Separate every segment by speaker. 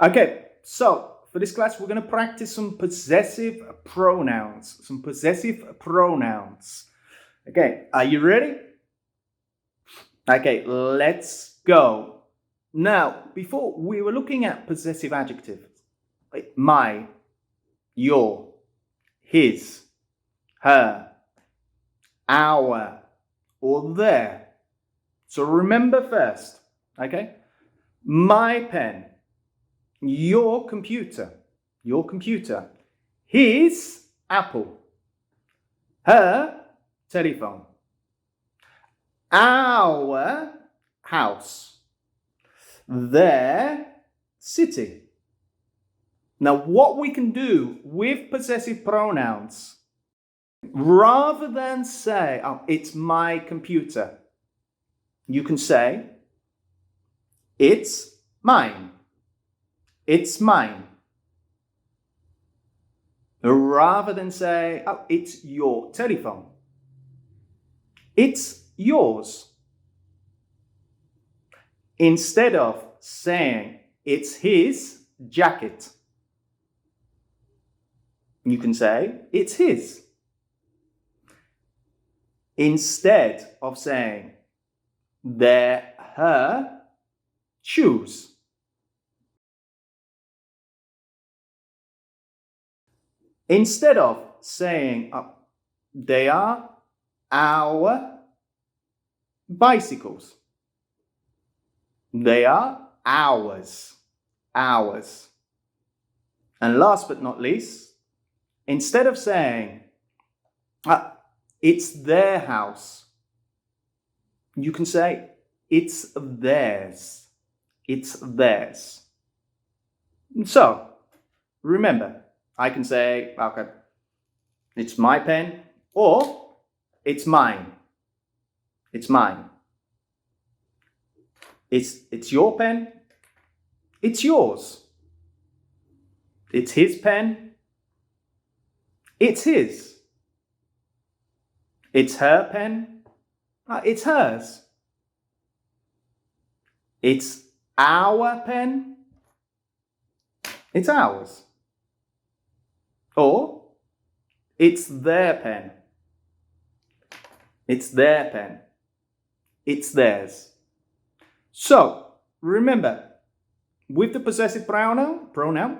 Speaker 1: Okay, so for this class, we're going to practice some possessive pronouns. Okay, are you ready? Okay, let's go. Now, before we were looking at possessive adjectives, like my, your, his, her, our, or their. So remember first, okay? My pen, your computer, his apple, her telephone, our house, their city. Now, what we can do with possessive pronouns, rather than say, oh, it's my computer, you can say, it's mine. It's mine. Rather than say, oh, it's your telephone. It's yours. Instead of saying, it's his jacket, you can say, it's his. Instead of saying, they're her shoes, instead of saying, oh, they are our bicycles, they are ours. And last but not least, instead of saying, it's their house, you can say, it's theirs. So, remember, I can say, okay, it's my pen, or it's mine. It's your pen, it's yours. It's his pen, it's his. It's her pen, it's hers. It's our pen, it's ours. Or, it's their pen. It's theirs. So, remember, with the possessive pronoun,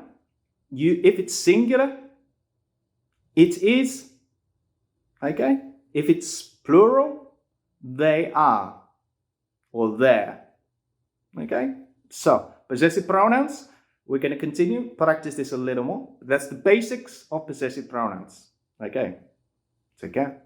Speaker 1: if it's singular, it is, okay? If it's plural, they are, or their, okay? So, possessive pronouns, we're going to continue, practice this a little more. That's the basics of possessive pronouns, okay? Take care.